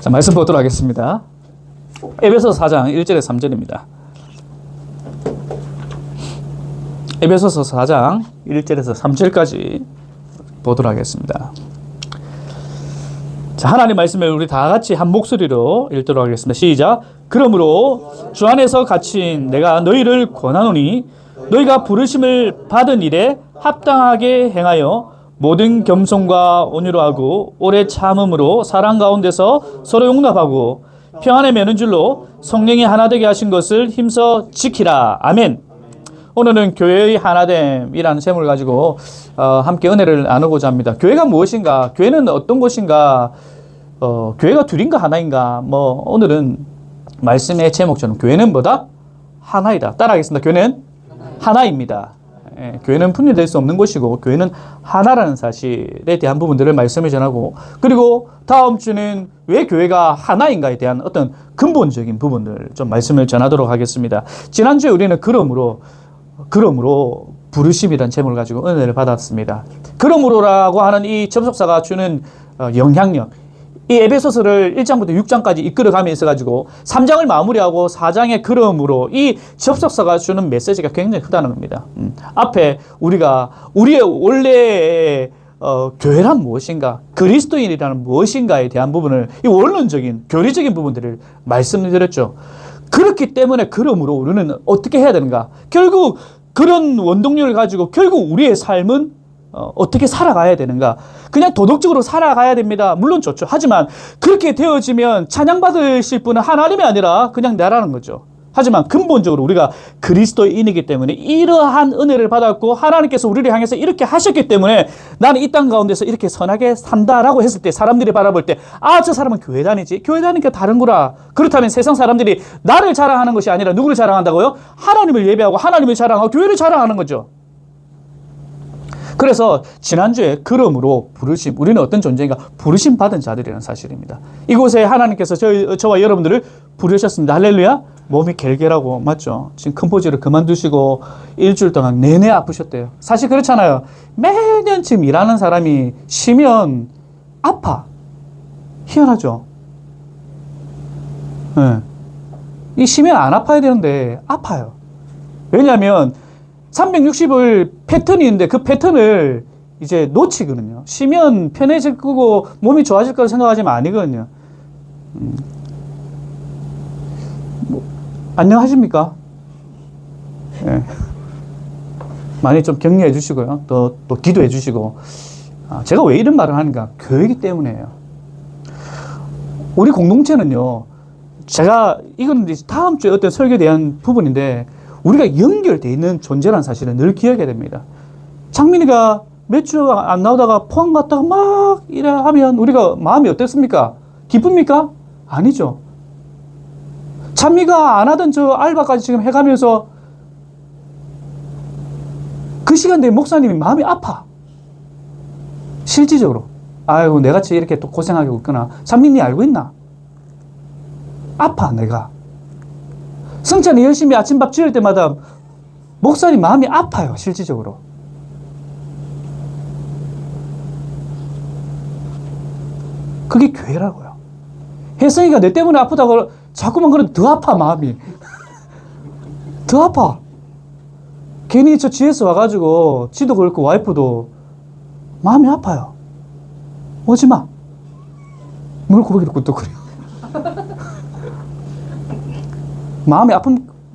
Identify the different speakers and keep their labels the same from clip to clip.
Speaker 1: 자, 말씀 보도록 하겠습니다. 에베소서 4장 1절에서 3절입니다. 에베소서 4장 1절에서 3절까지 보도록 하겠습니다. 자, 하나님 말씀을 우리 다 같이 한 목소리로 읽도록 하겠습니다. 시작. 그러므로 주 안에서 갇힌 내가 너희를 권하노니 너희가 부르심을 받은 일에 합당하게 행하여 모든 겸손과 온유로 하고 오래 참음으로 사랑 가운데서 서로 용납하고 평안에 매는 줄로 성령이 하나 되게 하신 것을 힘써 지키라. 아멘. 오늘은 교회의 하나됨이라는 제목을 가지고 함께 은혜를 나누고자 합니다. 교회가 무엇인가? 교회는 어떤 곳인가? 교회가 둘인가 하나인가? 오늘은 말씀의 제목처럼 교회는 뭐다? 하나이다. 따라하겠습니다. 교회는 하나입니다. 교회는 분리될 수 없는 곳이고 교회는 하나라는 사실에 대한 부분들을 말씀을 전하고, 그리고 다음 주는 왜 교회가 하나인가에 대한 어떤 근본적인 부분들 좀 말씀을 전하도록 하겠습니다. 지난주에 우리는 그러므로 부르심이라는 제목을 가지고 은혜를 받았습니다. 그러므로라고 하는 이 접속사가 주는 영향력, 이 에베소서를 1장부터 6장까지 이끌어가며 있어가지고 3장을 마무리하고 4장의 그러므로 이 접속사가 주는 메시지가 굉장히 크다는 겁니다. 앞에 우리의 원래의 교회란 무엇인가, 그리스도인이라는 무엇인가에 대한 부분을, 이 원론적인 교리적인 부분들을 말씀드렸죠. 그렇기 때문에 그러므로 우리는 어떻게 해야 되는가? 결국 그런 원동력을 가지고 결국 우리의 삶은 어떻게 살아가야 되는가? 그냥 도덕적으로 살아가야 됩니다. 물론 좋죠. 하지만 그렇게 되어지면 찬양받으실 분은 하나님이 아니라 그냥 나라는 거죠. 하지만 근본적으로 우리가 그리스도인이기 때문에 이러한 은혜를 받았고 하나님께서 우리를 향해서 이렇게 하셨기 때문에 나는 이 땅 가운데서 이렇게 선하게 산다라고 했을 때 사람들이 바라볼 때, 아, 저 사람은 교회 다니지? 교회 다니니까 다른구나. 그렇다면 세상 사람들이 나를 자랑하는 것이 아니라 누구를 자랑한다고요? 하나님을 예배하고 하나님을 자랑하고 교회를 자랑하는 거죠. 그래서 지난주에 그러므로 부르심, 우리는 어떤 존재인가? 부르심 받은 자들이라는 사실입니다. 이곳에 하나님께서 저와 여러분들을 부르셨습니다. 할렐루야. 몸이 결결하고, 맞죠? 지금 컴포즈를 그만두시고 일주일 동안 내내 아프셨대요. 사실 그렇잖아요. 매년 지금 일하는 사람이 쉬면 아파. 희한하죠? 네. 이 쉬면 안 아파야 되는데 아파요. 왜냐하면 360일 패턴이 있는데 그 패턴을 이제 놓치거든요. 쉬면 편해질 거고 몸이 좋아질 거라고 생각하지만 아니거든요. 안녕하십니까? 네. 많이 좀 격려해 주시고요. 또 기도해 주시고. 제가 왜 이런 말을 하는가? 교회이기 때문에요. 우리 공동체는요, 이건 다음 주에 어떤 설교에 대한 부분인데, 우리가 연결되어 있는 존재라는 사실을 늘 기억해야 됩니다. 창민이가 몇 주 안 나오다가 포항 갔다가 막 이래 하면 우리가 마음이 어땠습니까? 기쁩니까? 아니죠. 찬미가 안 하던 저 알바까지 지금 해가면서 그 시간대에 목사님이 마음이 아파. 실질적으로. 아이고, 내같이 이렇게 또 고생하고 있구나. 찬민이 알고 있나? 아파, 내가. 성찬이 열심히 아침밥 지을 때마다 목사님 마음이 아파요, 실질적으로. 그게 교회라고요. 혜성이가 내 때문에 아프다고 자꾸만 그러면 더 아파, 마음이. 더 아파. 괜히 저 GS 와가지고 지도 그렇고 와이프도 마음이 아파요. 오지 마. 물고기를 꿀떡거려. 마음이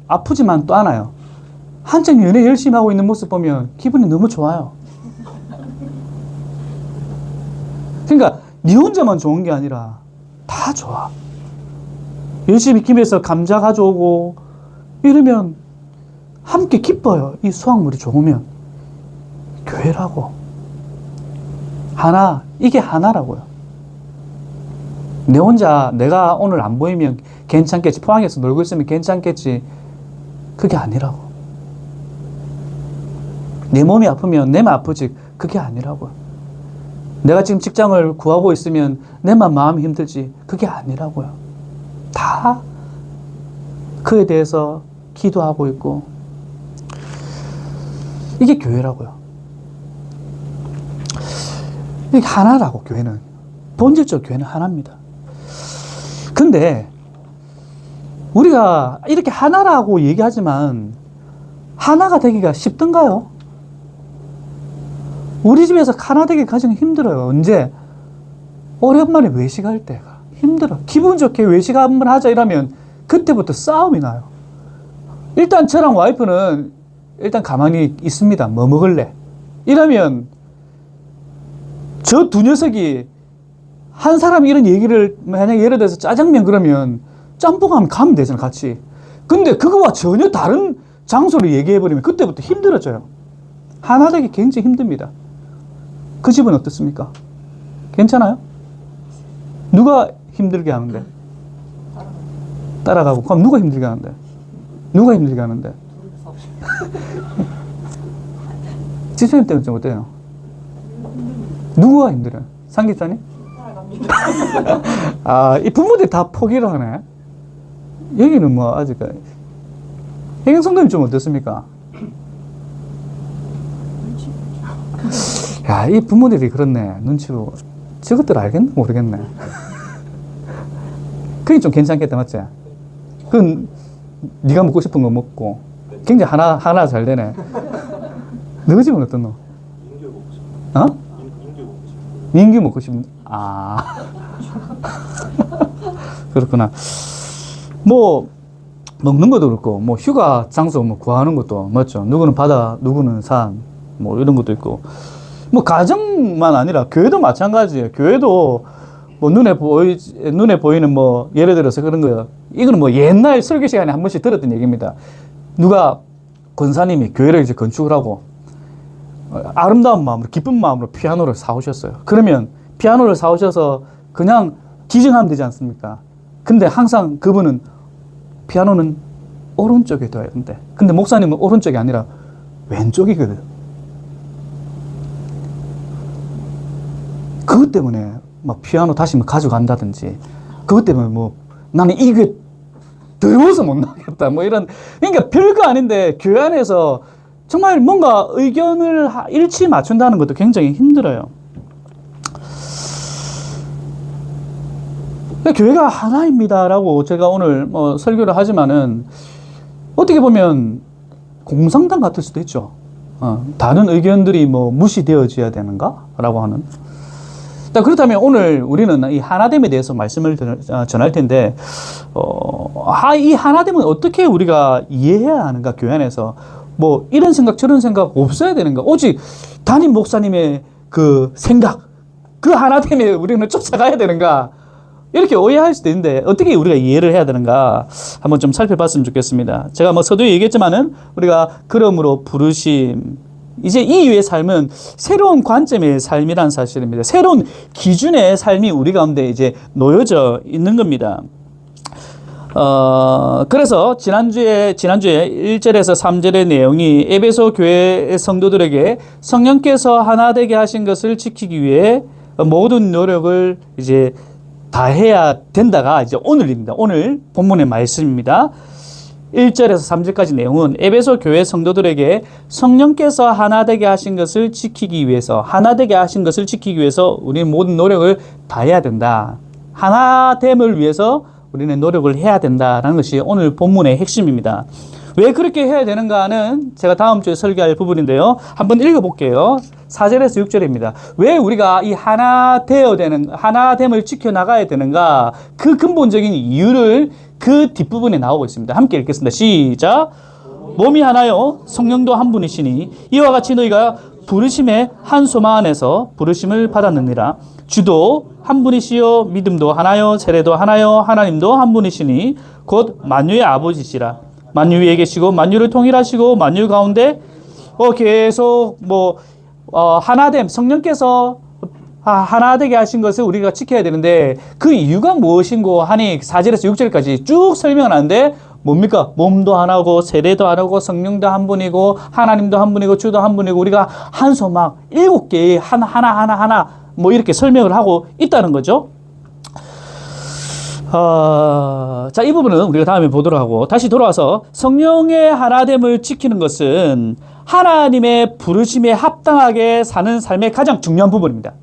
Speaker 1: 아프지만 또 않아요. 한창 연애 열심히 하고 있는 모습 보면 기분이 너무 좋아요. 그러니까 네 혼자만 좋은 게 아니라 다 좋아. 열심히 김에서 감자 가져오고 이러면 함께 기뻐요. 이 수확물이 좋으면. 교회라고. 하나, 이게 하나라고요. 내 혼자 내가 오늘 안 보이면 괜찮겠지. 포항에서 놀고 있으면 괜찮겠지. 그게 아니라고. 내 몸이 아프면 내만 아프지. 그게 아니라고요. 내가 지금 직장을 구하고 있으면 내만 마음이 힘들지. 그게 아니라고요. 다 그에 대해서 기도하고 있고. 이게 교회라고요. 이게 하나라고, 교회는. 본질적 교회는 하나입니다. 근데 우리가 이렇게 하나라고 얘기하지만 하나가 되기가 쉽던가요? 우리 집에서 하나 되기 가장 힘들어요. 언제? 오랜만에 외식할 때가 힘들어. 기분 좋게 외식 한번 하자 이러면 그때부터 싸움이 나요. 일단 저랑 와이프는 일단 가만히 있습니다. 뭐 먹을래? 이러면 저 두 녀석이 한 사람이 이런 얘기를 만약 예를 들어서 짜장면 그러면 짬뽕 가면 되잖아 같이. 근데 그거와 전혀 다른 장소를 얘기해버리면 그때부터 힘들어져요. 하나 되기 굉장히 힘듭니다. 그 집은 어떻습니까? 괜찮아요? 누가 힘들게 하는데? 따라가고. 그럼 누가 힘들게 하는데? 누가 힘들게 하는데? 집사님 때문에 좀 어때요? 누구가 힘들어요? 상기사님? 아, 이 부모들이 다 포기를 하네. 여기는 뭐 아직 혜경성도님 좀 어떻습니까? 야, 이 부모들이 그렇네. 눈치로. 저것들 알겠나? 모르겠네. 그게 좀 괜찮겠다, 맞지? 그건 네가 먹고 싶은 거 먹고. 굉장히 하나 잘 되네. 너 집은 어떤 너?
Speaker 2: 민규 먹고 싶어.
Speaker 1: 어?
Speaker 2: 민규 먹고 싶어.
Speaker 1: 민규 먹고 싶은, 아. 그렇구나. 뭐, 먹는 것도 그렇고, 뭐, 휴가 장소 뭐 구하는 것도, 맞죠? 누구는 바다, 누구는 산, 뭐, 이런 것도 있고. 뭐, 가정만 아니라, 교회도 마찬가지예요. 교회도, 뭐, 눈에 보이는 뭐, 예를 들어서 그런 거예요. 이거는 뭐, 옛날 설교 시간에 한 번씩 들었던 얘기입니다. 누가, 권사님이 교회를 이제 건축을 하고, 아름다운 마음으로, 기쁜 마음으로 피아노를 사오셨어요. 그러면, 피아노를 사오셔서 그냥 기증하면 되지 않습니까? 근데 항상 그분은 피아노는 오른쪽에 둬야 된대. 근데 목사님은 오른쪽이 아니라 왼쪽이거든. 그것 때문에 막 피아노 다시 뭐 가져간다든지, 그것 때문에 뭐 나는 이게 더러워서 못 나가겠다. 뭐 이런, 그러니까 별거 아닌데 교회 안에서 정말 뭔가 의견을 일치 맞춘다는 것도 굉장히 힘들어요. 교회가 하나입니다라고 제가 오늘 뭐 설교를 하지만은 어떻게 보면 공상당 같을 수도 있죠. 다른 의견들이 뭐 무시되어져야 되는가라고 하는. 그렇다면 오늘 우리는 이 하나됨에 대해서 말씀을 전할 텐데, 이 하나됨은 어떻게 우리가 이해해야 하는가, 교회 안에서. 뭐 이런 생각 저런 생각 없어야 되는가. 오직 담임 목사님의 그 생각, 그 하나됨에 우리는 쫓아가야 되는가. 이렇게 오해할 수도 있는데 어떻게 우리가 이해를 해야 되는가 한번 좀 살펴봤으면 좋겠습니다. 제가 뭐 서두에 얘기했지만은 우리가 그러므로 부르심, 이제 이 이후의 삶은 새로운 관점의 삶이란 사실입니다. 새로운 기준의 삶이 우리 가운데 이제 놓여져 있는 겁니다. 그래서 지난주에 1절에서 3절의 내용이 에베소 교회 성도들에게 성령께서 하나 되게 하신 것을 지키기 위해 모든 노력을 이제 다 해야 된다가 이제 오늘입니다. 오늘 본문의 말씀입니다. 1절에서 3절까지 내용은 에베소 교회 성도들에게 성령께서 하나 되게 하신 것을 지키기 위해서, 하나 되게 하신 것을 지키기 위해서 우리는 모든 노력을 다 해야 된다. 하나됨을 위해서 우리는 노력을 해야 된다라는 것이 오늘 본문의 핵심입니다. 왜 그렇게 해야 되는가는 제가 다음 주에 설교할 부분인데요. 한번 읽어볼게요. 4절에서 6절입니다. 왜 우리가 이 하나됨을 지켜나가야 되는가? 그 근본적인 이유를 그 뒷부분에 나오고 있습니다. 함께 읽겠습니다. 시작. 몸이 하나요, 성령도 한 분이시니 이와 같이 너희가 부르심의 한 소망 안에서 부르심을 받았느니라. 주도 한 분이시요, 믿음도 하나요, 세례도 하나요, 하나님도 한 분이시니 곧 만유의 아버지시라. 만유 위에 계시고 만유를 통일하시고 만유 가운데 계속 하나됨, 성령께서 하나 되게 하신 것을 우리가 지켜야 되는데 그 이유가 무엇인고 하니 4절에서 6절까지 쭉 설명을 하는데 뭡니까? 몸도 하나고 세례도 하나고 성령도 한 분이고 하나님도 한 분이고 주도 한 분이고 우리가 한 소망 7개의 하나 뭐 이렇게 설명을 하고 있다는 거죠. 자, 이 부분은 우리가 다음에 보도록 하고 다시 돌아와서 성령의 하나됨을 지키는 것은 하나님의 부르심에 합당하게 사는 삶의 가장 중요한 부분입니다.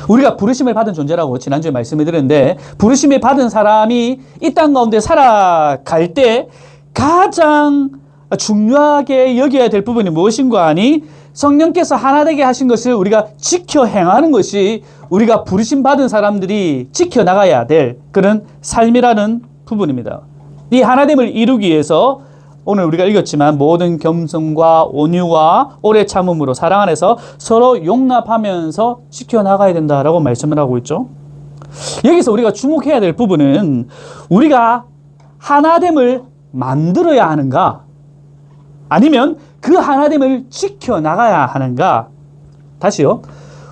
Speaker 1: 우리가 부르심을 받은 존재라고 지난주에 말씀을 드렸는데, 부르심을 받은 사람이 이 땅 가운데 살아갈 때 가장 중요하게 여겨야 될 부분이 무엇인가 하니, 성령께서 하나 되게 하신 것을 우리가 지켜 행하는 것이 우리가 부르심 받은 사람들이 지켜나가야 될 그런 삶이라는 부분입니다. 이 하나됨을 이루기 위해서 오늘 우리가 읽었지만 모든 겸손과 온유와 오래 참음으로 사랑 안에서 서로 용납하면서 지켜나가야 된다라고 말씀을 하고 있죠. 여기서 우리가 주목해야 될 부분은 우리가 하나됨을 만들어야 하는가, 아니면 그 하나됨을 지켜나가야 하는가. 다시요.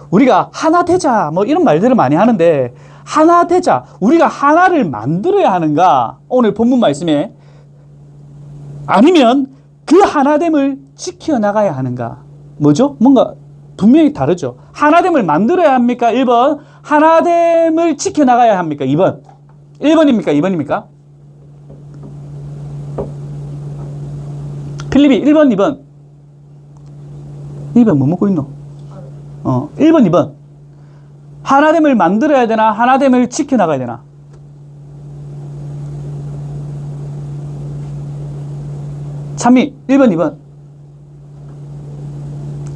Speaker 1: 우리가 하나 되자 뭐 이런 말들을 많이 하는데, 하나 되자, 우리가 하나를 만들어야 하는가, 오늘 본문 말씀에, 아니면 그 하나됨을 지켜나가야 하는가. 뭐죠? 뭔가 분명히 다르죠. 하나됨을 만들어야 합니까? 1번. 하나됨을 지켜나가야 합니까? 2번. 1번입니까? 2번입니까? 필립이 1번, 2번. 2번 뭐 먹고 있노? 1번, 2번. 하나됨을 만들어야 되나? 하나됨을 지켜나가야 되나? 참이 1번, 2번.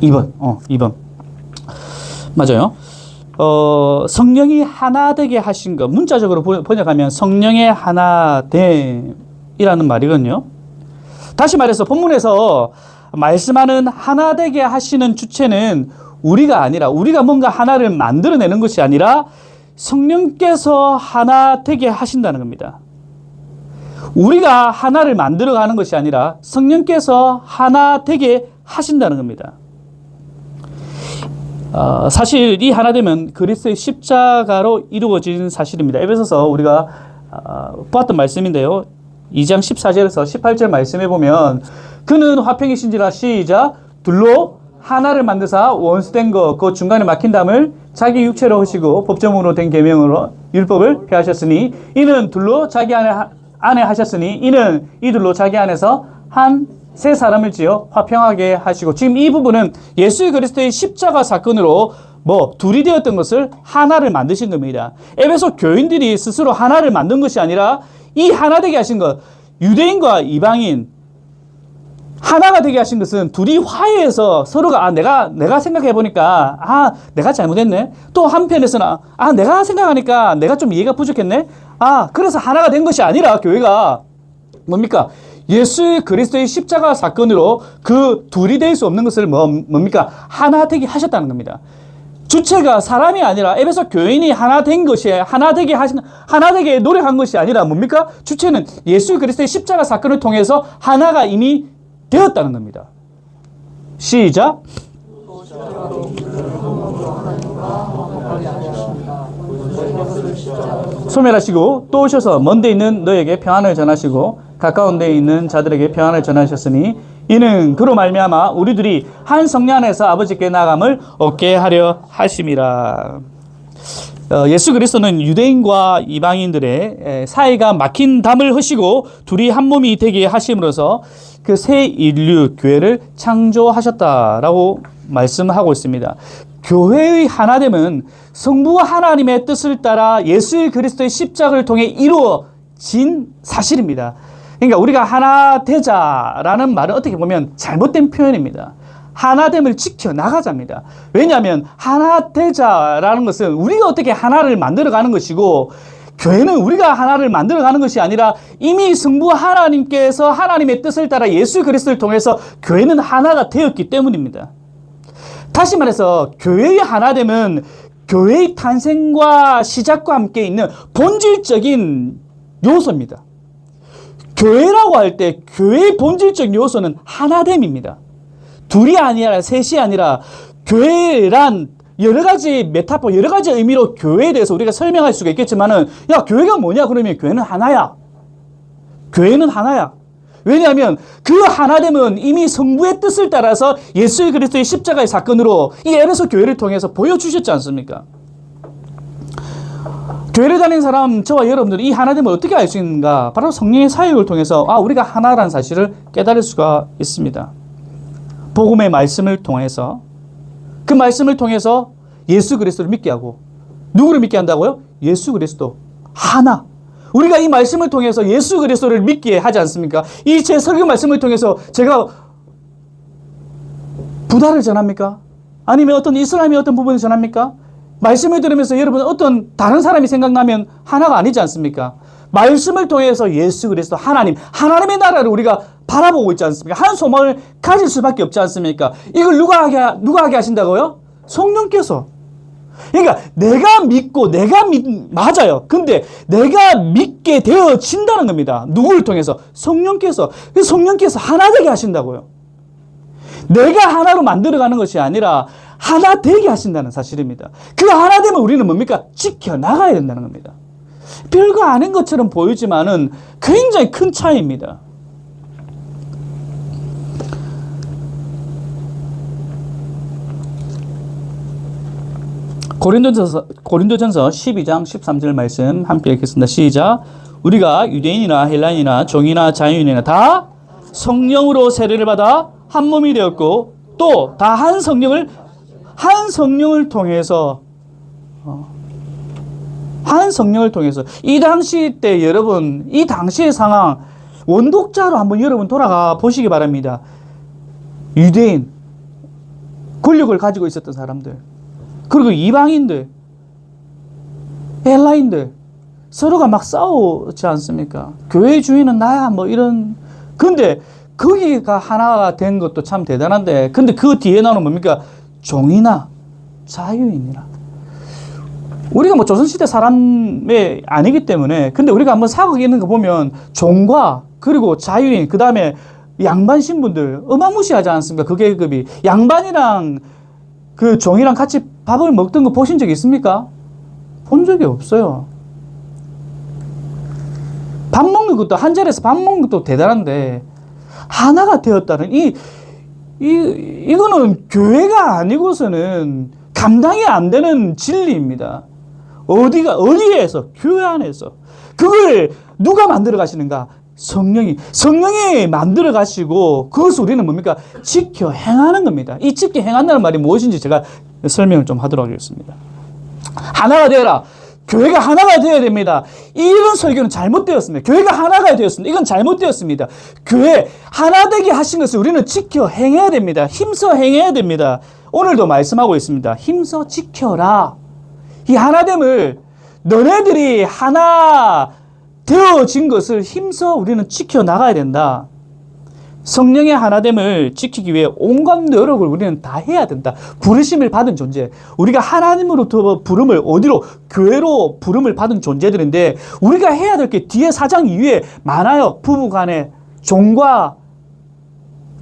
Speaker 1: 2번. 2번. 맞아요. 성령이 하나 되게 하신 것, 문자적으로 번역하면 성령의 하나됨이라는 말이거든요. 다시 말해서 본문에서 말씀하는 하나 되게 하시는 주체는 우리가 아니라, 우리가 뭔가 하나를 만들어내는 것이 아니라 성령께서 하나 되게 하신다는 겁니다. 우리가 하나를 만들어가는 것이 아니라 성령께서 하나 되게 하신다는 겁니다. 사실 이 하나됨은 그리스도의 십자가로 이루어진 사실입니다. 에베소서 우리가 보았던 말씀인데요. 2장 14절에서 18절 말씀해 보면, 그는 화평이신지라, 시작, 둘로 하나를 만드사 원수된 것 그 중간에 막힌 담을 자기 육체로 하시고 법정으로 된 계명으로 율법을 폐하셨으니, 이는 둘로 자기 안에 하셨으니, 이는 이둘로 자기 안에서 한 세 사람을 지어 화평하게 하시고. 지금 이 부분은 예수 그리스도의 십자가 사건으로 둘이 되었던 것을 하나를 만드신 겁니다. 에베소 교인들이 스스로 하나를 만든 것이 아니라 이 하나 되게 하신 것, 유대인과 이방인 하나가 되게 하신 것은 둘이 화해해서 서로가 내가 생각해 보니까 내가 잘못했네. 또 한편에서는 내가 생각하니까 내가 좀 이해가 부족했네. 그래서 하나가 된 것이 아니라 교회가 뭡니까? 예수 그리스도의 십자가 사건으로 그 둘이 될 수 없는 것을 뭡니까? 하나 되게 하셨다는 겁니다. 주체가 사람이 아니라 에베소 교인이 하나 된 것이, 하나 되게 노력한 것이 아니라 뭡니까? 주체는 예수 그리스도의 십자가 사건을 통해서 하나가 이미 되었다는 겁니다. 시작. 소멸하시고 또 오셔서 먼 데 있는 너에게 평안을 전하시고 가까운 데 있는 자들에게 평안을 전하셨으니, 이는 그로 말미암아 우리들이 한 성령 안에서 아버지께 나아감을 얻게 하려 하심이라. 예수 그리스도는 유대인과 이방인들의 사이가 막힌 담을 허시고 둘이 한 몸이 되게 하심으로써 그 새 인류 교회를 창조하셨다라고 말씀하고 있습니다. 교회의 하나됨은 성부 하나님의 뜻을 따라 예수 그리스도의 십자가를 통해 이루어진 사실입니다. 그러니까 우리가 하나 되자라는 말은 어떻게 보면 잘못된 표현입니다. 하나됨을 지켜나가자입니다. 왜냐하면 하나 되자라는 것은 우리가 어떻게 하나를 만들어가는 것이고, 교회는 우리가 하나를 만들어가는 것이 아니라 이미 성부 하나님께서 하나님의 뜻을 따라 예수 그리스도를 통해서 교회는 하나가 되었기 때문입니다. 다시 말해서 교회의 하나됨은 교회의 탄생과 시작과 함께 있는 본질적인 요소입니다. 교회라고 할 때 교회의 본질적 요소는 하나됨입니다. 둘이 아니라 셋이 아니라, 교회란 여러 가지 메타포, 여러 가지 의미로 교회에 대해서 우리가 설명할 수가 있겠지만은, 교회가 뭐냐? 그러면 교회는 하나야. 교회는 하나야. 왜냐하면 그 하나됨은 이미 성부의 뜻을 따라서 예수 그리스도의 십자가의 사건으로 이 에베소 교회를 통해서 보여주셨지 않습니까? 교회를 다니는 사람, 저와 여러분들이 이 하나됨을 어떻게 알 수 있는가? 바로 성령의 사역을 통해서 우리가 하나라는 사실을 깨달을 수가 있습니다. 복음의 말씀을 통해서, 그 말씀을 통해서 예수 그리스도를 믿게 하고, 누구를 믿게 한다고요? 예수 그리스도 하나. 우리가 이 말씀을 통해서 예수 그리스도를 믿게 하지 않습니까? 이 제 설교 말씀을 통해서 제가 부다를 전합니까? 아니면 어떤 이슬람의 어떤 부분을 전합니까? 말씀을 들으면서 여러분 어떤 다른 사람이 생각나면 하나가 아니지 않습니까? 말씀을 통해서 예수 그리스도 하나님, 하나님의 나라를 우리가 바라보고 있지 않습니까? 한 소망을 가질 수밖에 없지 않습니까? 이걸 누가 하게 하신다고요? 성령께서. 그러니까 내가 믿고 맞아요. 근데 내가 믿게 되어진다는 겁니다. 누구를 통해서? 성령께서. 성령께서 하나 되게 하신다고요. 내가 하나로 만들어가는 것이 아니라 하나 되게 하신다는 사실입니다. 그 하나 되면 우리는 뭡니까? 지켜나가야 된다는 겁니다. 별거 아닌 것처럼 보이지만은 굉장히 큰 차이입니다. 고린도전서 12장 13절 말씀 함께 읽겠습니다. 시작. 우리가 유대인이나 헬라인이나 종이나 자유인이나 다 성령으로 세례를 받아 한 몸이 되었고 또 다 한 성령을 통해서 이 당시 때 여러분 이 당시의 상황 원독자로 한번 여러분 돌아가 보시기 바랍니다. 유대인 권력을 가지고 있었던 사람들 그리고 이방인들 헬라인들 서로가 막 싸우지 않습니까? 교회 주인은 나야 뭐 이런. 근데 거기가 하나가 된 것도 참 대단한데 근데 그 뒤에 나오는 뭡니까? 종이나 자유인이나. 우리가 뭐 조선시대 사람이 아니기 때문에 근데 우리가 한번 사극에 있는 거 보면 종과 그리고 자유인 그 다음에 양반 신분들 어마무시하지 않습니까? 그 계급이. 양반이랑 그 종이랑 같이 밥을 먹던 거 보신 적 있습니까? 본 적이 없어요. 밥 먹는 것도 한 자리에서 밥 먹는 것도 대단한데 하나가 되었다는 이거는 교회가 아니고서는 감당이 안 되는 진리입니다. 어디에서? 교회 안에서. 그걸 누가 만들어 가시는가? 성령이 만들어 가시고 그것을 우리는 뭡니까? 지켜 행하는 겁니다. 이 지켜 행한다는 말이 무엇인지 제가 설명을 좀 하도록 하겠습니다. 하나가 되어라. 교회가 하나가 되어야 됩니다. 이런 설교는 잘못되었습니다. 교회가 하나가 되었습니다. 이건 잘못되었습니다. 교회 하나 되게 하신 것을 우리는 지켜 행해야 됩니다. 힘써 행해야 됩니다. 오늘도 말씀하고 있습니다. 힘써 지켜라. 이 하나됨을 너네들이 하나 되어진 것을 힘써 우리는 지켜나가야 된다. 성령의 하나됨을 지키기 위해 온갖 노력을 우리는 다 해야 된다. 부르심을 받은 존재. 우리가 하나님으로부터 부름을 어디로? 교회로 부름을 받은 존재들인데 우리가 해야 될 게 뒤에 4장 이후에 많아요. 부부간에 종과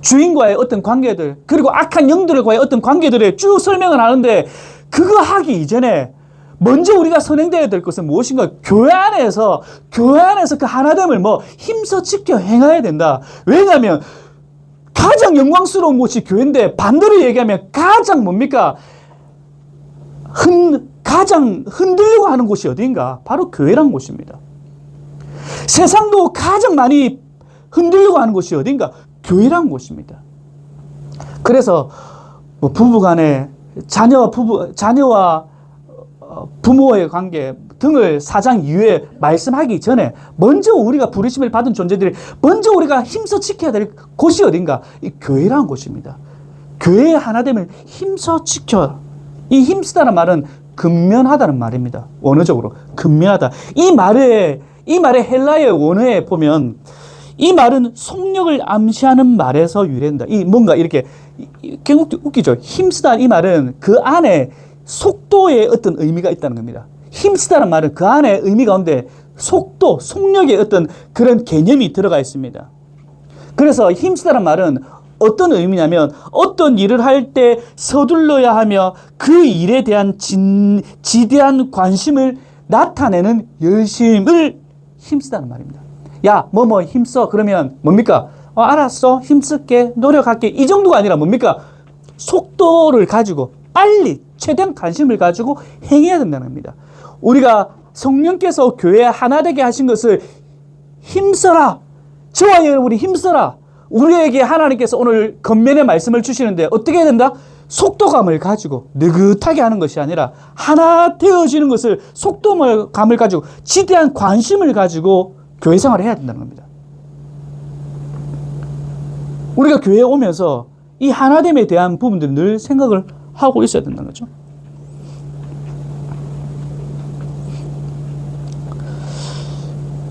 Speaker 1: 주인과의 어떤 관계들 그리고 악한 영들과의 어떤 관계들을 쭉 설명을 하는데 그거 하기 이전에 먼저 우리가 선행되어야 될 것은 무엇인가? 교회 안에서 그 하나됨을 힘써 지켜 행해야 된다. 왜냐하면 가장 영광스러운 곳이 교회인데 반대로 얘기하면 가장 뭡니까? 가장 흔들리고 하는 곳이 어디인가? 바로 교회란 곳입니다. 세상도 가장 많이 흔들리고 하는 곳이 어딘가? 교회란 곳입니다. 그래서 부부간에 자녀와 부모의 관계 등을 4장 이후에 말씀하기 전에 먼저 우리가 부르심을 받은 존재들이 먼저 우리가 힘써 지켜야 될 곳이 어딘가? 이 교회라는 곳입니다. 교회의 하나됨을 힘써 지켜. 이 힘쓰다는 말은 근면하다는 말입니다. 원어적으로 근면하다. 이 말의 헬라의 원어에 보면 이 말은 속력을 암시하는 말에서 유래된다. 이 뭔가 이렇게 웃기죠. 힘쓰다 이 말은 그 안에 속도의 어떤 의미가 있다는 겁니다. 힘쓰다는 말은 그 안에 의미 가운데 속도, 속력의 어떤 그런 개념이 들어가 있습니다. 그래서 힘쓰다는 말은 어떤 의미냐면 어떤 일을 할 때 서둘러야 하며 그 일에 대한 지대한 관심을 나타내는 열심을 힘쓰다는 말입니다. 야, 힘써. 그러면 뭡니까? 알았어. 힘쓸게. 노력할게. 이 정도가 아니라 뭡니까? 속도를 가지고 빨리 최대한 관심을 가지고 행해야 된다는 겁니다. 우리가 성령께서 교회에 하나 되게 하신 것을 힘써라. 저와 여러분이 힘써라. 우리에게 하나님께서 오늘 겉면의 말씀을 주시는데 어떻게 해야 된다? 속도감을 가지고 느긋하게 하는 것이 아니라 하나 되어지는 것을 속도감을 가지고 지대한 관심을 가지고 교회 생활을 해야 된다는 겁니다. 우리가 교회에 오면서 이 하나됨에 대한 부분들을 늘 생각을 하고 있어야 된다는 거죠.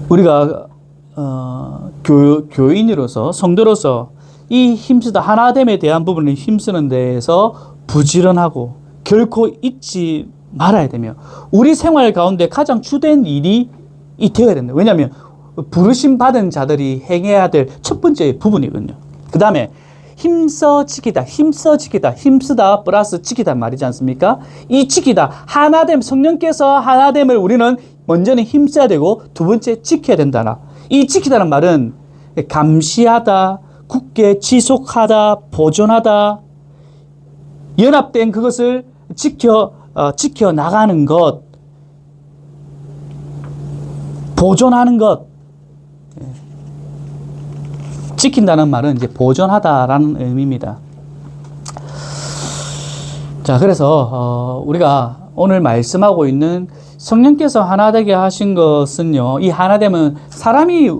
Speaker 1: 우리가 교인으로서 성도로서 이 힘쓰다 하나됨에 대한 부분을 힘쓰는 데에서 부지런하고 결코 잊지 말아야 되며 우리 생활 가운데 가장 주된 일이 되어야 된다. 왜냐하면 부르심 받은 자들이 행해야 될 첫 번째 부분이거든요. 그 다음에 힘써 지키다, 힘쓰다 플러스 지키다 말이지 않습니까? 이 지키다, 하나됨, 성령께서 하나됨을 우리는 먼저는 힘써야 되고 두 번째 지켜야 된다. 이 지키다는 말은 감시하다, 굳게 지속하다, 보존하다, 연합된 그것을 지켜 나가는 것, 보존하는 것. 지킨다는 말은 이제 보존하다라는 의미입니다. 자, 그래서 우리가 오늘 말씀하고 있는 성령께서 하나 되게 하신 것은요, 이 하나됨은 사람이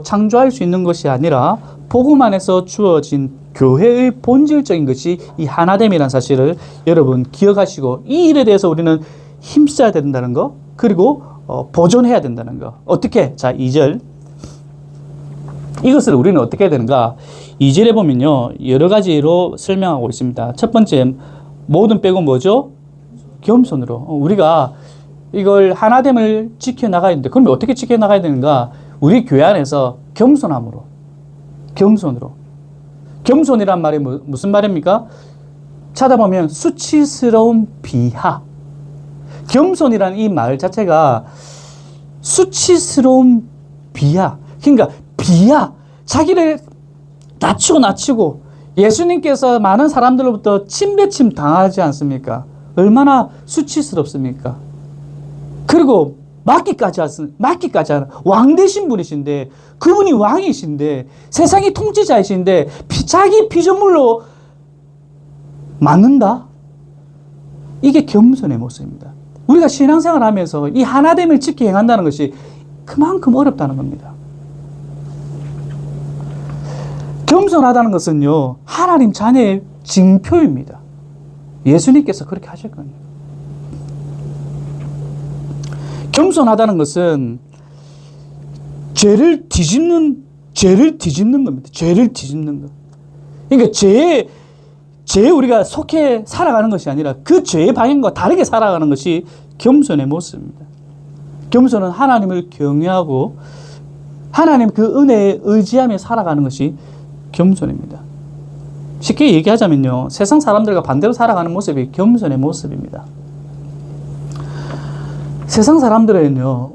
Speaker 1: 창조할 수 있는 것이 아니라 복음 안에서 주어진 교회의 본질적인 것이 이 하나됨이라는 사실을 여러분 기억하시고 이 일에 대해서 우리는 힘써야 된다는 거, 그리고 보존해야 된다는 거. 어떻게? 자, 2절. 이것을 우리는 어떻게 해야 되는가? 2절에 보면요, 여러 가지로 설명하고 있습니다. 첫 번째, 모든 빼고 뭐죠? 겸손으로. 우리가 이걸 하나됨을 지켜나가야 되는데, 그러면 어떻게 지켜나가야 되는가? 우리 교회 안에서 겸손함으로. 겸손이란 말이 무슨 말입니까? 찾아보면 수치스러운 비하. 겸손이라는 이 말 자체가 수치스러운 비하. 그러니까 비하. 자기를 낮추고 예수님께서 많은 사람들로부터 침배침 당하지 않습니까? 얼마나 수치스럽습니까? 그리고 맡기까지 하는 왕 되신 분이신데, 그분이 왕이신데, 세상의 통치자이신데, 자기 피조물로 맞는다? 이게 겸손의 모습입니다. 우리가 신앙생활 하면서 이 하나됨을 지켜 행한다는 것이 그만큼 어렵다는 겁니다. 겸손하다는 것은요, 하나님 자녀의 징표입니다. 예수님께서 그렇게 하셨거든요. 겸손하다는 것은 죄를 뒤집는 겁니다. 죄를 뒤집는 것. 그러니까 죄에 우리가 속해 살아가는 것이 아니라 그 죄의 방향과 다르게 살아가는 것이 겸손의 모습입니다. 겸손은 하나님을 경외하고 하나님 그 은혜에 의지하며 살아가는 것이 겸손입니다. 쉽게 얘기하자면요, 세상 사람들과 반대로 살아가는 모습이 겸손의 모습입니다. 세상 사람들은요,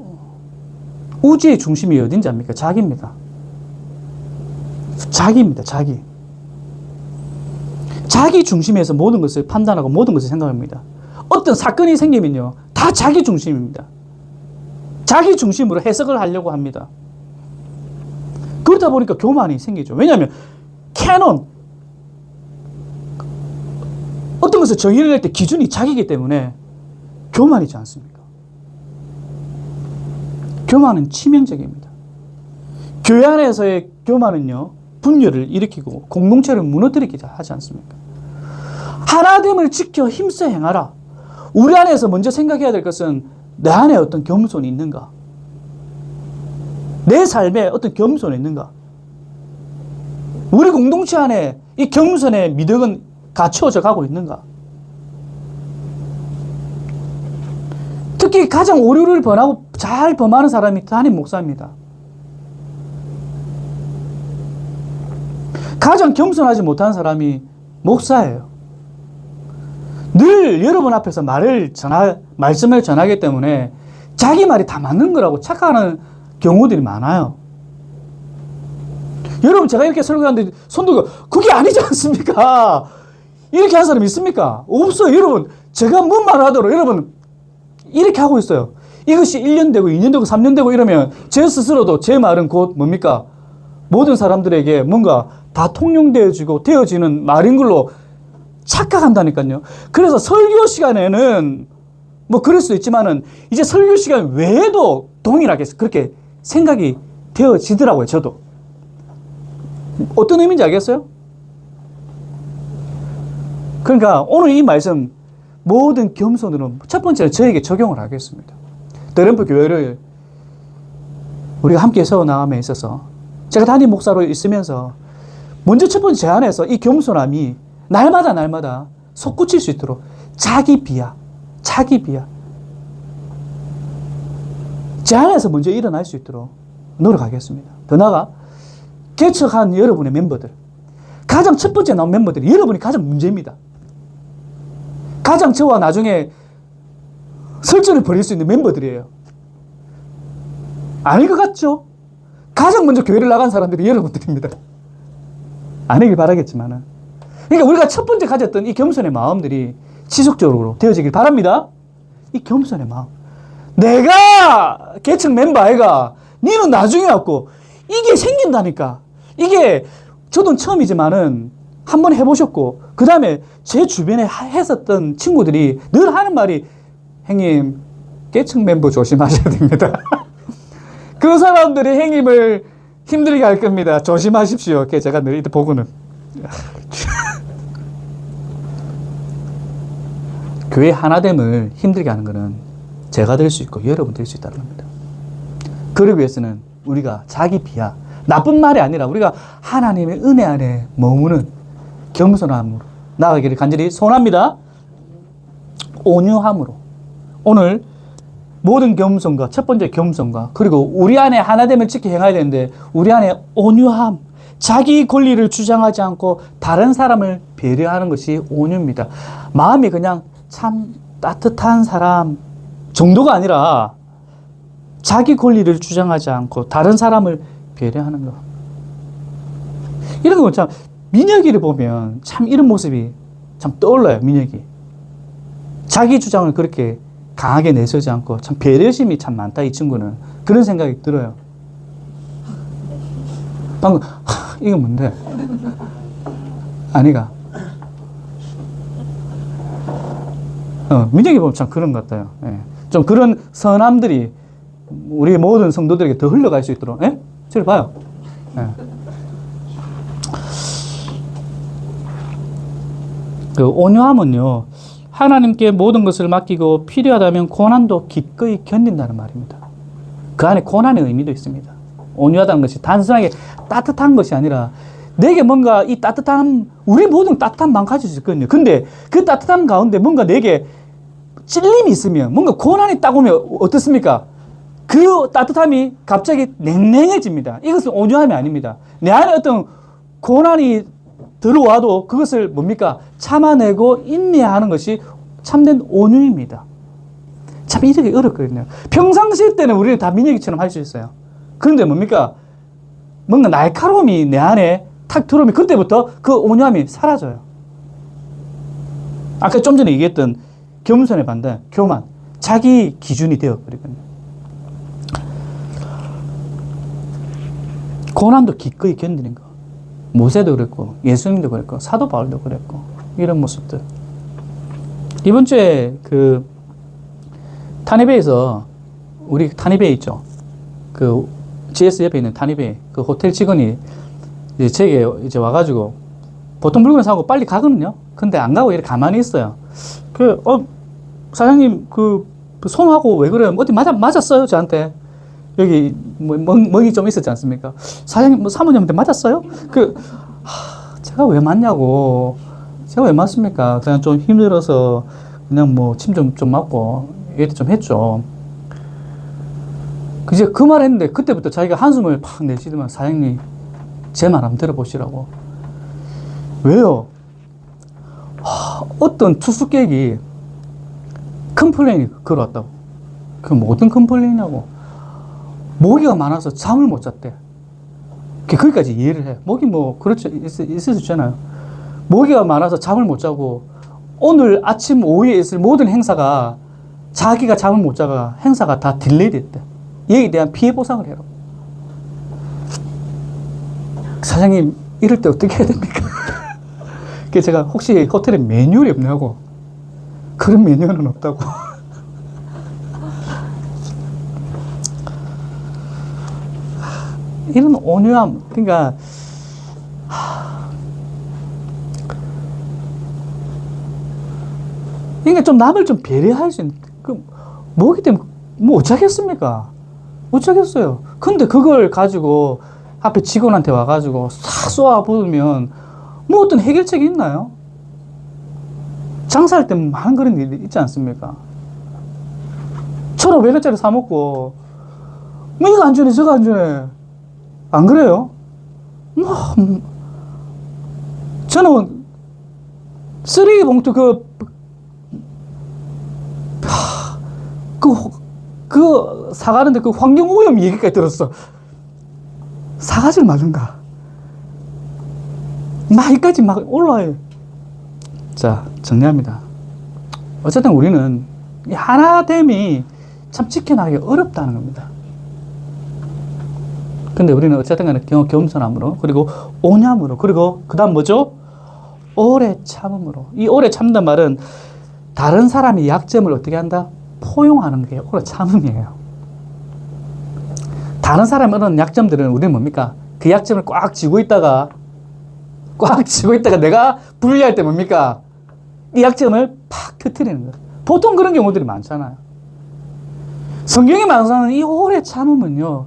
Speaker 1: 우주의 중심이 어딘지 압니까? 자기입니다. 자기 중심에서 모든 것을 판단하고 모든 것을 생각합니다. 어떤 사건이 생기면요, 다 자기 중심입니다. 자기 중심으로 해석을 하려고 합니다. 그러다 보니까 교만이 생기죠. 왜냐하면 캐논, 어떤 것을 정의를 낼 때 기준이 자기이기 때문에 교만이지 않습니까? 교만은 치명적입니다. 교회 안에서의 교만은요, 분열을 일으키고 공동체를 무너뜨리기도 하지 않습니까? 하나됨을 지켜 힘써 행하라. 우리 안에서 먼저 생각해야 될 것은 내 안에 어떤 겸손이 있는가? 내 삶에 어떤 겸손이 있는가? 우리 공동체 안에 이 겸손의 미덕은 갖추어져 가고 있는가? 특히 가장 오류를 범하고 잘 범하는 사람이 담임 목사입니다. 가장 겸손하지 못한 사람이 목사예요. 늘 여러분 앞에서 말씀을 전하기 때문에 자기 말이 다 맞는 거라고 착각하는 경우들이 많아요. 여러분, 제가 이렇게 설교하는데 손 들고 그게 아니지 않습니까? 이렇게 한 사람 있습니까? 없어요. 여러분, 제가 뭔 말을 하더라도 여러분 이렇게 하고 있어요. 이것이 1년 되고 2년 되고 3년 되고 이러면 제 스스로도 제 말은 곧 뭡니까? 모든 사람들에게 뭔가 다 통용되어지고 되어지는 말인 걸로 착각한다니까요. 그래서 설교 시간에는 뭐 그럴 수도 있지만은 이제 설교 시간 외에도 동일하게 그렇게 생각이 되어지더라고요, 저도. 어떤 의미인지 알겠어요? 그러니까 오늘 이 말씀 모든 겸손으로 첫 번째는 저에게 적용을 하겠습니다. 드럼프 교회를 우리가 함께 세워나감에 있어서 제가 담임 목사로 있으면서 먼저 첫 번째 제 안에서 이 겸손함이 날마다 솟구칠 수 있도록 자기 비하 제 안에서 먼저 일어날 수 있도록 노력하겠습니다. 더 나아가 개척한 여러분의 멤버들, 가장 첫 번째 나온 멤버들이 여러분이 가장 문제입니다. 가장 저와 나중에 설전을 벌일 수 있는 멤버들이에요. 아닐 것 같죠? 가장 먼저 교회를 나간 사람들이 여러분들입니다. 아니길 바라겠지만은. 그러니까 우리가 첫 번째 가졌던 이 겸손의 마음들이 지속적으로 되어지길 바랍니다. 이 겸손의 마음. 내가 개척 멤버 아이가 니는 나중에 왔고 이게 생긴다니까. 이게 저도 처음이지만은 한번 해보셨고 그 다음에 제 주변에 했었던 친구들이 늘 하는 말이 형님 개척 멤버 조심하셔야 됩니다. 그 사람들이 형님을 힘들게 할 겁니다. 조심하십시오. 제가 늘 이때 보고는 교회 하나됨을 힘들게 하는 것은 제가 될 수 있고 여러분 될 수 있다는 겁니다. 그러기 위해서는 우리가 자기 비하, 나쁜 말이 아니라 우리가 하나님의 은혜 안에 머무는 겸손함으로 나아가기를 간절히 소원합니다. 온유함으로. 오늘 모든 겸손과 첫 번째 겸손과 그리고 우리 안에 하나됨을 지켜 행해야 되는데 우리 안에 온유함, 자기 권리를 주장하지 않고 다른 사람을 배려하는 것이 온유입니다. 마음이 그냥 참 따뜻한 사람 정도가 아니라 자기 권리를 주장하지 않고 다른 사람을 배려하는 것. 이런 거 참 민혁이를 보면 참 이런 모습이 참 떠올라요. 민혁이. 자기 주장을 그렇게 강하게 내세우지 않고 참 배려심이 참 많다 이 친구는. 그런 생각이 들어요. 방금 이거 뭔데? 아니가. 민혁이 보면 참 그런 것 같아요. 예. 좀 그런 선함들이 우리 모든 성도들에게 더 흘러갈 수 있도록. 예? 저를 봐요. 예. 그 온유함은요, 하나님께 모든 것을 맡기고 필요하다면 고난도 기꺼이 견딘다는 말입니다. 그 안에 고난의 의미도 있습니다. 온유하다는 것이 단순하게 따뜻한 것이 아니라 내게 뭔가 이 따뜻함, 우리 모든 따뜻한 마음 가질 수 있거든요. 근데 그 따뜻함 가운데 뭔가 내게 찔림이 있으면, 뭔가 고난이 딱 오면 어떻습니까? 그 따뜻함이 갑자기 냉랭해집니다. 이것은 온유함이 아닙니다. 내 안에 어떤 고난이 들어와도 그것을 뭡니까? 참아내고 인내하는 것이 참된 온유입니다. 참 이렇게 어렵거든요. 평상시 때는 우리는 다 민혁이처럼 할 수 있어요. 그런데 뭡니까? 뭔가 날카로움이 내 안에 탁 들어오면 그때부터 그 온유함이 사라져요. 아까 좀 전에 얘기했던 겸손의 반대, 교만. 자기 기준이 되어버리거든요. 고난도 기꺼이 견디는 거. 모세도 그랬고, 예수님도 그랬고, 사도 바울도 그랬고, 이런 모습들. 이번 주에 그 타니베이에서, 우리 타니베이 있죠? 그 GS 옆에 있는 타니베이, 그 호텔 직원이 이제 제게 이제 와가지고, 보통 물건을 사고 빨리 가거든요? 근데 안 가고 이렇게 가만히 있어요. 사장님, 손하고 왜 그래요? 어디 맞았어요? 저한테. 여기, 멍이 좀 있었지 않습니까? 사장님, 사모님한테 맞았어요? 제가 왜 맞냐고. 제가 왜 맞습니까? 그냥 좀 힘들어서 그냥 침 좀 맞고, 이렇게 좀 했죠. 이제 그 말 했는데, 그때부터 자기가 한숨을 팍 내쉬더만, 사장님, 제 말 한번 들어보시라고. 왜요? 어떤 투숙객이 컴플레인이 걸어왔다고. 그 어떤 컴플레인이냐고. 모기가 많아서 잠을 못 잤대. 거기까지 이해를 해. 모기 그렇죠. 있을 수 있잖아요. 모기가 많아서 잠을 못 자고, 오늘 아침 오후에 있을 모든 행사가 자기가 잠을 못 자가 행사가 다 딜레이 됐대. 여기에 대한 피해 보상을 해라. 사장님, 이럴 때 어떻게 해야 됩니까? 그래서 제가 혹시 호텔에 매뉴얼이 없냐고. 그런 매뉴얼은 없다고. 이런 온유함, 그러니까 그러니까 좀 남을 좀 배려할 수 있는 뭐기 때문에 뭐 어쩌겠습니까? 어쩌겠어요. 근데 그걸 가지고 앞에 직원한테 와가지고 싹 쏘아 부으면 뭐 어떤 해결책이 있나요? 장사할 때 많은 그런 일이 있지 않습니까? 1,500원짜리 사먹고 뭐 이거 안 주네 저거 안 주네 안 그래요? 저는 쓰레기 봉투 그 사가는데 그 환경오염 얘기까지 들었어. 사가질 말든가. 나이까지 막 올라와요. 자, 정리합니다. 어쨌든 우리는 이 하나됨이 참 지켜나가기 어렵다는 겁니다. 근데 우리는 어쨌든 간에 겸손함으로, 그리고 온유함으로, 그리고 그 다음 뭐죠? 오래 참음으로. 이 오래 참는 말은 다른 사람의 약점을 어떻게 한다? 포용하는 게 오래 참음이에요. 다른 사람의 어떤 약점들은 우리는 뭡니까? 그 약점을 꽉 쥐고 있다가 내가 분리할 때 뭡니까? 이 약점을 팍 터뜨리는 거예요. 보통 그런 경우들이 많잖아요. 성경에 말하는 이 오래 참음은요,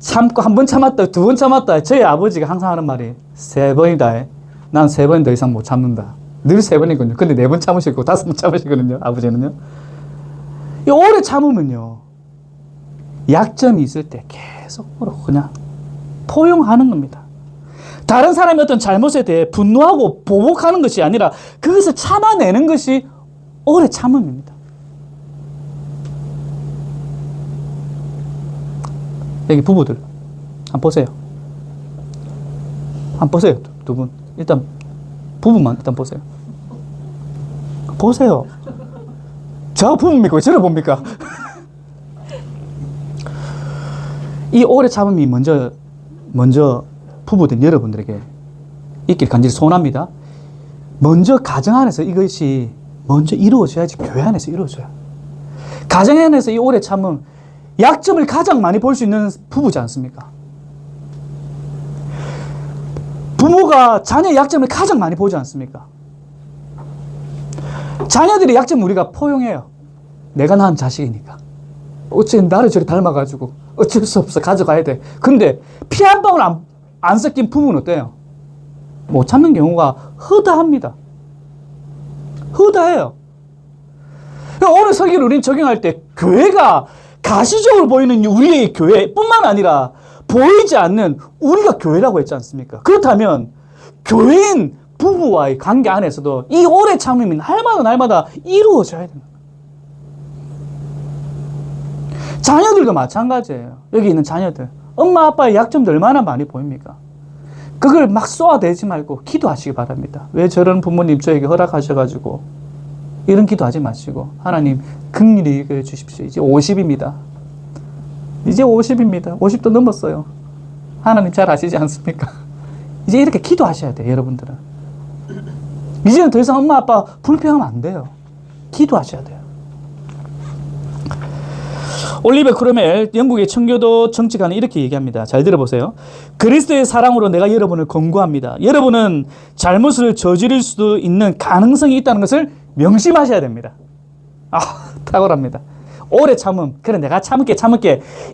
Speaker 1: 참고 한 번 참았다, 두 번 참았다. 저희 아버지가 항상 하는 말이 3번이다. 난 3번 더 이상 못 참는다. 늘 3번이거든요. 근데 4번 참으시고 5번 참으시거든요. 아버지는요. 이 오래 참으면요, 약점이 있을 때 계속으로 그냥 포용하는 겁니다. 다른 사람의 어떤 잘못에 대해 분노하고 보복하는 것이 아니라 그것을 참아내는 것이 오래 참음입니다. 여기 부부들 한번 보세요. 한번 보세요. 두 분. 일단 부부만 일단 보세요. 보세요. 저 부부입니까? 왜 저를 봅니까? 이 오래 참음이 먼저 부부된 여러분들에게 있길 간절히 소원합니다. 먼저 가정 안에서 이것이 먼저 이루어져야지 교회 안에서 이루어져요. 가정 안에서 이 오래 참음, 약점을 가장 많이 볼 수 있는 부부지 않습니까? 부모가 자녀의 약점을 가장 많이 보지 않습니까? 자녀들의 약점을 우리가 포용해요. 내가 낳은 자식이니까. 어째 나를 저리 닮아가지고 어쩔 수 없어 가져가야 돼. 근데 피 한 방울 안 섞인 부부는 어때요? 못 참는 경우가 허다합니다. 허다해요. 오늘 설교를 우리는 적용할 때 교회가 가시적으로 보이는 우리의 교회뿐만 아니라 보이지 않는 우리가 교회라고 했지 않습니까? 그렇다면 교회인 부부와의 관계 안에서도 이 오래 참음이 날마다 이루어져야 됩니다. 자녀들도 마찬가지예요. 여기 있는 자녀들. 엄마 아빠의 약점도 얼마나 많이 보입니까? 그걸 막 쏘아대지 말고 기도하시기 바랍니다. 왜 저런 부모님 저에게 허락하셔가지고 이런 기도하지 마시고 하나님 긍휼히 여겨 주십시오. 이제 50입니다. 이제 50입니다. 50도 넘었어요. 하나님 잘 아시지 않습니까? 이제 이렇게 기도하셔야 돼요. 여러분들은. 이제는 더 이상 엄마 아빠 불평하면 안 돼요. 기도하셔야 돼요. 올리베 크로멜 영국의 청교도 정치가는 이렇게 얘기합니다. 잘 들어보세요. 그리스도의 사랑으로 내가 여러분을 권고합니다. 여러분은 잘못을 저지를 수도 있는 가능성이 있다는 것을 명심하셔야 됩니다. 탁월합니다. 오래 참음, 그래 내가 참을게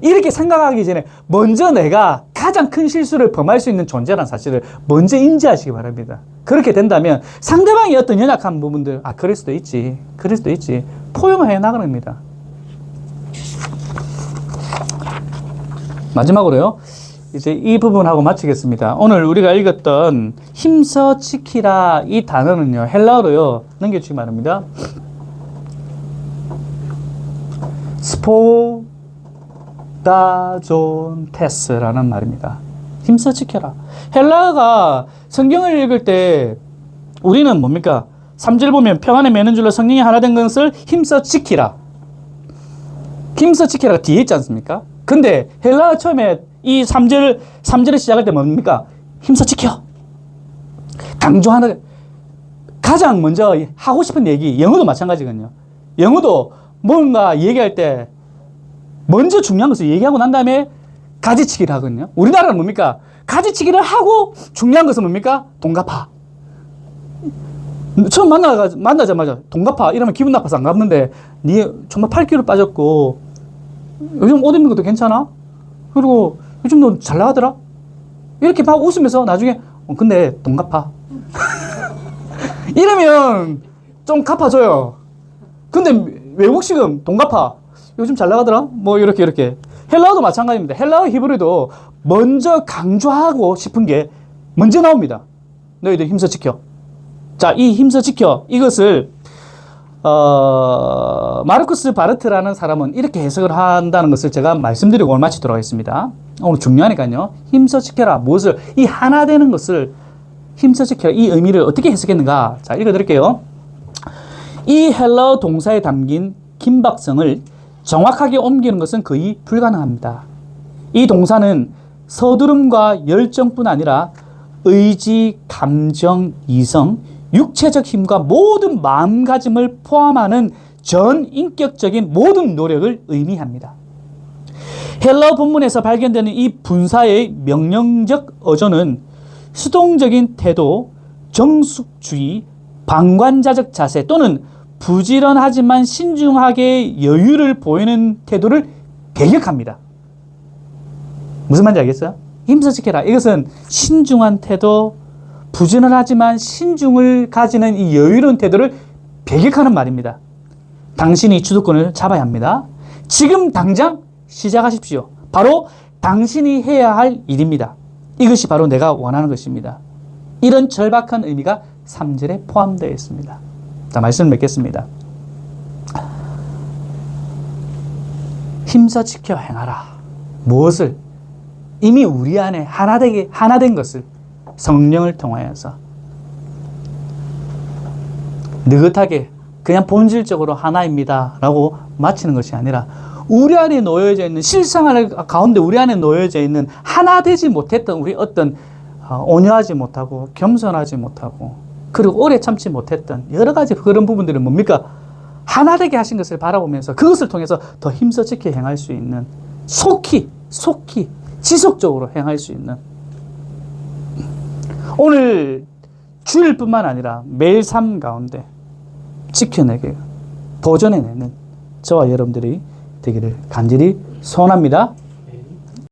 Speaker 1: 이렇게 생각하기 전에 먼저 내가 가장 큰 실수를 범할 수 있는 존재라는 사실을 먼저 인지하시기 바랍니다. 그렇게 된다면 상대방의 어떤 연약한 부분들, 그럴 수도 있지 포용을 해 나가는 겁니다. 마지막으로요, 이제 이 부분하고 마치겠습니다. 오늘 우리가 읽었던 힘써 지키라 이 단어는요, 헬라어로요, 넘겨주시기 바랍니다. 스포다존테스라는 말입니다. 힘써 지켜라. 헬라어가 성경을 읽을 때 우리는 뭡니까? 3절 보면 평안에 매는 줄로 성령이 하나 된 것을 힘써 지키라. 힘써 지키라가 뒤에 있지 않습니까? 근데 헬라어 처음에 이 3절을 시작할 때 뭡니까? 힘써 지켜. 강조하는 가장 먼저 하고 싶은 얘기, 영어도 마찬가지거든요. 영어도 뭔가 얘기할 때 먼저 중요한 것을 얘기하고 난 다음에 가지치기를 하거든요. 우리나라는 뭡니까? 가지치기를 하고 중요한 것은 뭡니까? 돈 갚아. 처음 만나자마자 돈 갚아 이러면 기분 나빠서 안 갚는데 니 정말 8kg 빠졌고 요즘 옷 입는 것도 괜찮아? 그리고 요즘 너 잘 나가더라? 이렇게 막 웃으면서 나중에 근데 돈 갚아. 이러면 좀 갚아줘요. 근데 외국식은 돈 갚아. 요즘 잘 나가더라? 뭐 이렇게. 헬라어도 마찬가지입니다. 헬라어 히브리도 먼저 강조하고 싶은 게 먼저 나옵니다. 너희들 힘써 지켜. 자, 이 힘써 지켜. 이것을 마르쿠스 바르트라는 사람은 이렇게 해석을 한다는 것을 제가 말씀드리고 오늘 마치도록 하겠습니다. 오늘 중요하니까요. 힘써 지켜라. 무엇을? 이 하나 되는 것을 힘써 지켜라. 이 의미를 어떻게 해석했는가? 자, 읽어드릴게요. 이 헬라어 동사에 담긴 긴박성을 정확하게 옮기는 것은 거의 불가능합니다. 이 동사는 서두름과 열정뿐 아니라 의지, 감정, 이성, 육체적 힘과 모든 마음가짐을 포함하는 전인격적인 모든 노력을 의미합니다. 헬라어 본문에서 발견되는 이 분사의 명령적 어조는 수동적인 태도, 정숙주의, 방관자적 자세 또는 부지런하지만 신중하게 여유를 보이는 태도를 배격합니다. 무슨 말인지 알겠어요? 힘써 지켜라. 이것은 신중한 태도, 부지런하지만 신중을 가지는 이 여유로운 태도를 배격하는 말입니다. 당신이 주도권을 잡아야 합니다. 지금 당장 시작하십시오. 바로 당신이 해야 할 일입니다. 이것이 바로 내가 원하는 것입니다. 이런 절박한 의미가 3절에 포함되어 있습니다. 자, 말씀을 맺겠습니다. 힘써 지켜 행하라. 무엇을? 이미 우리 안에 하나 된 것을 성령을 통하여서 느긋하게 그냥 본질적으로 하나입니다 라고 마치는 것이 아니라 우리 안에 놓여져 있는 실생활 가운데 우리 안에 놓여져 있는 하나 되지 못했던 우리 어떤 온유하지 못하고 겸손하지 못하고 그리고 오래 참지 못했던 여러 가지 그런 부분들은 뭡니까? 하나 되게 하신 것을 바라보면서 그것을 통해서 더 힘써 지켜 행할 수 있는 속히 지속적으로 행할 수 있는 오늘 주일뿐만 아니라 매일 삶 가운데 지켜내게 도전해내는 저와 여러분들이 되기를 간절히 소원합니다.